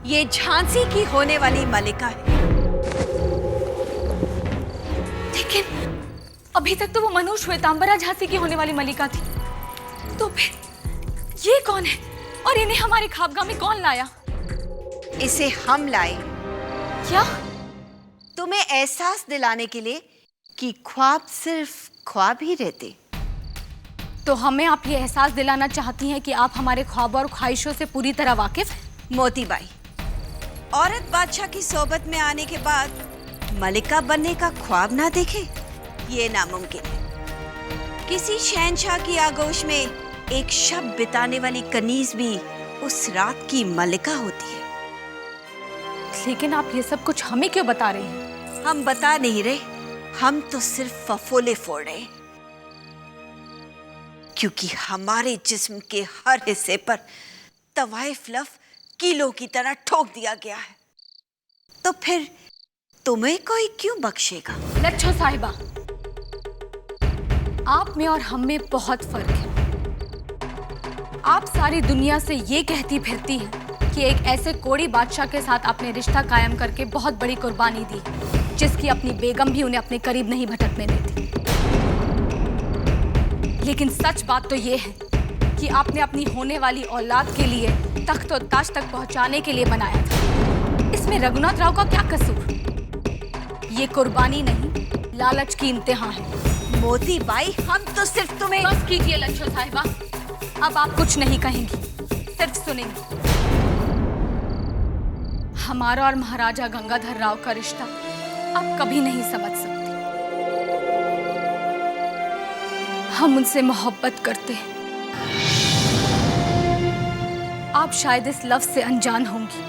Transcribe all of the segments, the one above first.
ये झांसी की होने वाली मलिका है। लेकिन अभी तक तो वो मनु श्वेतांबरा झांसी की होने वाली मलिका थी, तो फिर ये कौन है और इन्हें हमारे खाबगाह में कौन लाया? इसे हम लाए। क्या? तुम्हें एहसास दिलाने के लिए कि ख्वाब सिर्फ ख्वाब ही रहते। तो हमें आप ये एहसास दिलाना चाहती हैं कि आप हमारे ख्वाब और ख्वाहिशों से पूरी तरह वाकिफ? मोतीबाई, औरत बादशाह की सोबत में आने के बाद मलिका बनने का ख्वाब ना देखे, ये नामुमकिन है। किसी शहंशाह की आगोश में एक शब बिताने वाली कनीज भी उस रात की मलिका होती है। लेकिन आप ये सब कुछ हमें क्यों बता रहे हैं? हम बता नहीं रहे, हम तो सिर्फ फफोले फोड़ रहे, क्योंकि हमारे जिस्म के हर हिस्से पर तवाइफ लफ कीलों की तरह ठोक दिया गया है। तो फिर तुम्हें कोई क्यों बख्शेगा? लच्छो साहिबा, आप में और हम में बहुत फर्क है। आप सारी दुनिया से ये कहती फिरती हैं कि एक ऐसे कोड़ी बादशाह के साथ आपने रिश्ता कायम करके बहुत बड़ी कुर्बानी दी, जिसकी अपनी बेगम भी उन्हें अपने करीब नहीं भटकने देती। लेकिन सच बात तो ये है कि आपने अपनी होने वाली औलाद के लिए तख्त और ताज तक पहुंचाने के लिए बनाया था। इसमें रघुनाथ राव का क्या कसूर? ये कुर्बानी नहीं, लालच की इम्तिहान है। मोतीबाई, हम तो सिर्फ तुम्हें... बस कीजिए लच्छो साहिबा, अब आप कुछ नहीं कहेंगी, सिर्फ सुनेंगी। हमारा और महाराजा गंगाधर राव का रिश्ता आप कभी नहीं समझ सकते। हम उनसे मोहब्बत करते हैं। आप शायद इस लफ्ज से अनजान होंगी,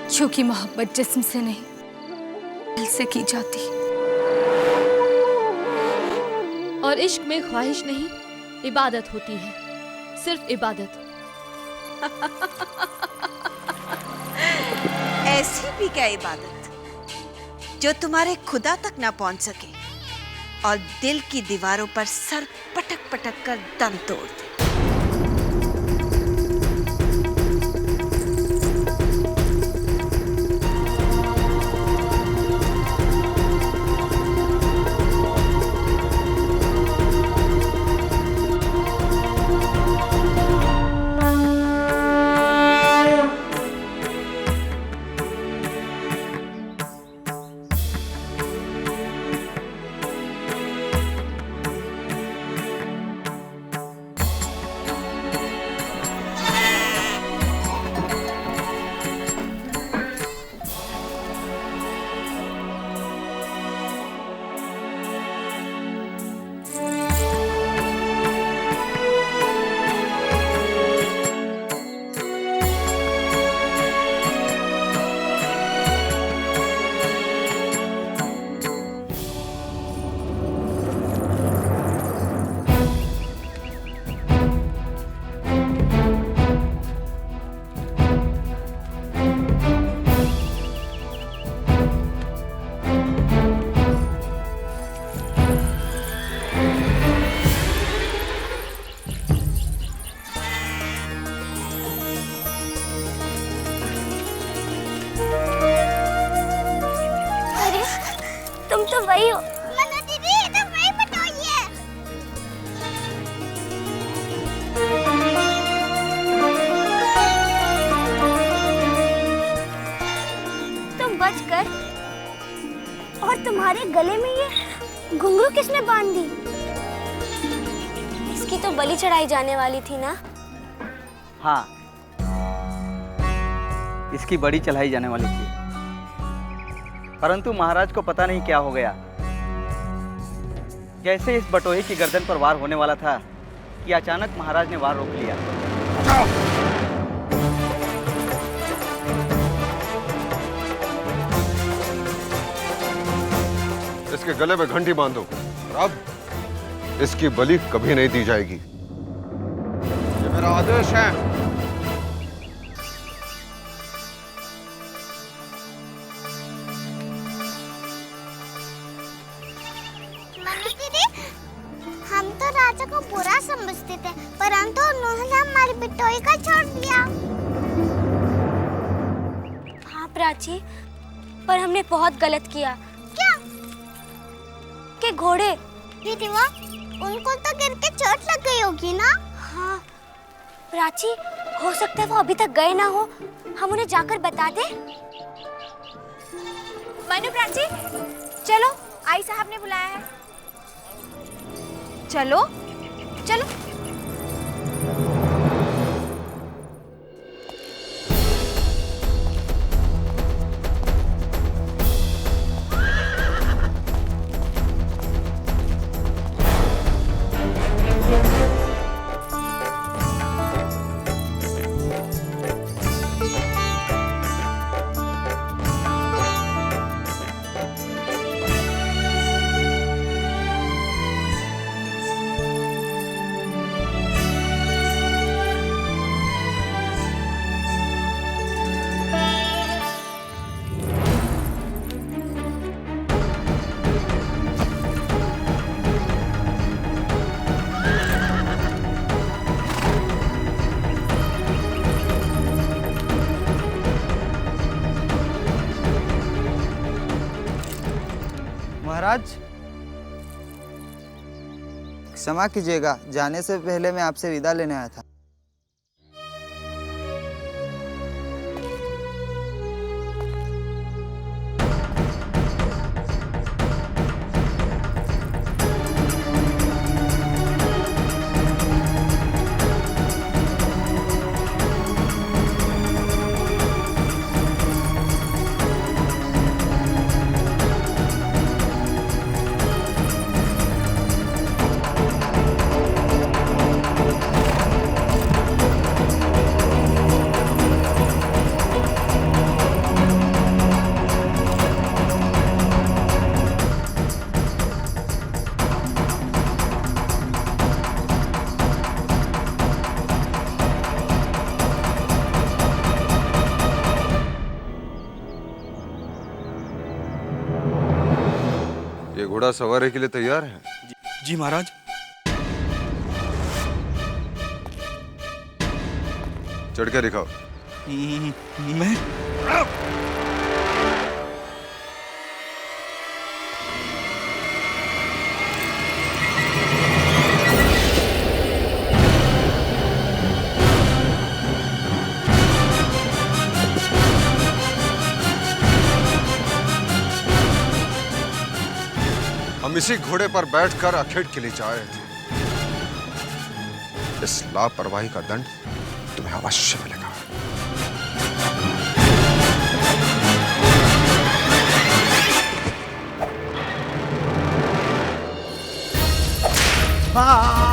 क्योंकि मोहब्बत जिस्म से नहीं, दिल से की जाती है। और इश्क में ख्वाहिश नहीं, इबादत होती है, सिर्फ इबादत। ऐसी भी क्या इबादत जो तुम्हारे खुदा तक ना पहुंच सके और दिल की दीवारों पर सर पटक पटक कर दम तोड़ दे। तुम तो वही हो। मनु दीदी, ये तो वही बटोई है। तुम बच कर, और तुम्हारे गले में ये घुंघरू किसने बांध दी? इसकी तो बलि चढ़ाई जाने वाली थी ना? हाँ, इसकी बड़ी चढ़ाई जाने वाली थी, परंतु महाराज को पता नहीं क्या हो गया। जैसे इस बटोही की गर्दन पर वार होने वाला था कि अचानक महाराज ने वार रोक लिया। इसके गले में घंटी बांधो और अब इसकी बलि कभी नहीं दी जाएगी। ये मेरा आदेश है। हम तो राजा को बुरा समझते थे, परंतु उन्होंने हमारी बिटोई का छोड़ दिया। प्राची, पर हमने बहुत गलत किया। क्या? के घोड़े रिधिमा, उनको तो गिर के चोट लग गई होगी ना? हाँ प्राची, हो सकता है वो अभी तक गए ना हो। हम उन्हें जाकर बता दें। मनु प्राची, चलो, आई साहब ने बुलाया है। चलो चलो। महाराज, क्षमा कीजिएगा, जाने से पहले मैं आपसे विदा लेने आया था। ये घोड़ा सवारी के लिए तैयार है? जी महाराज। चढ़ के दिखाओ। मैं हम इसी घोड़े पर बैठकर अखेट के लिए जा रहे थे। इस लापरवाही का दंड तुम्हें अवश्य मिलेगा। हाँ।